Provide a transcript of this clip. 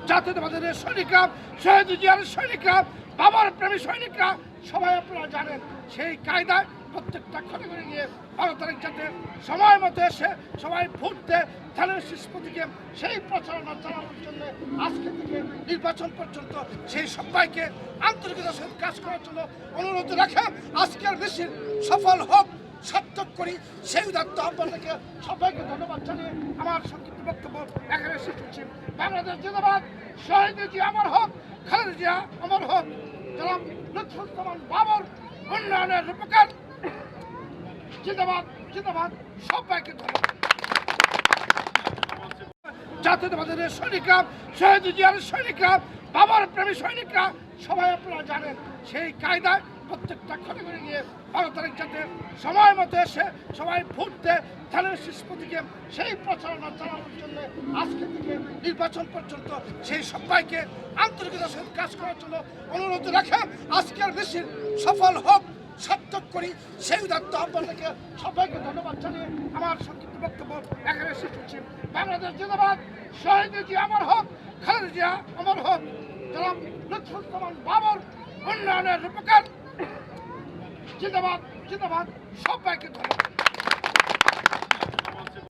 জাতীয়তাবাদের সৈনিকরা, শহীদ জিয়ার সৈনিকরা, বাবার প্রেমী সৈনিকরা সবাই আপনারা জানেন সেই কায়দায় প্রত্যেকটা ঘরে ঘরে গিয়ে 12 তারিখ যাতে সময় মতো এসে সবাই ভোট দেয় ধানের শিষ্পতিকে সেই প্রচারণা চালানোর জন্য আজকে থেকে নির্বাচন পর্যন্ত সেই সবাইকে আন্তরিকতার সহিত কাজ করার জন্য অনুরোধ রাখা আজকের মিছিল সফল হোক সার্থক করি সেই উদাত্ত আহ্বান থেকে সবাইকে ধন্যবাদ জানিয়ে আমার সংক্ষিপ্ত বক্তব্য এখানে শেষ করছি। বাংলাদেশ জিন্দাবাদ, শহীদ জিয়া অমর হোক, খালেদা জিয়া অমর হোক, জনাব লুৎফুজ্জামান বাবর উন্নয়নের রূপকার জিন্দাবাদ জিন্দাবাদ। সবাইকে ধন্যবাদ। জাতীয়তাবাদের সৈনিকরা, শহীদ জিয়ার সৈনিকরা, বাবার প্রেমী সৈনিকরা সবাই আপনারা জানেন সেই কায়দায় প্রত্যেকটা ঘরে ঘরে গিয়ে 12 তারিখ যাতে সময় মতো এসে সবাই ভোট দেয় ধানের শিষ্পতিকে সেই প্রচারণা চালানোর জন্য আজকে থেকে নির্বাচন পর্যন্ত সেই সবাইকে আন্তরিকতার সহিত কাজ করার জন্য অনুরোধ রাখা আজকের মিছিল সফল হোক সার্থক করি সেই উদাত্ত আহ্বান থেকে সবাইকে ধন্যবাদ জানিয়ে আমার সংক্ষিপ্ত বক্তব্য এখানে শেষ করছি। বাংলাদেশ জিন্দাবাদ, শহীদ জিয়া অমর হোক, খালেদা জিয়া অমর হোক, জনাব লুৎফুজ্জামান বাবর উন্নয়নের রূপকার জিন্দাবাদ জিন্দাবাদ। সবাইকে ধন্যবাদ।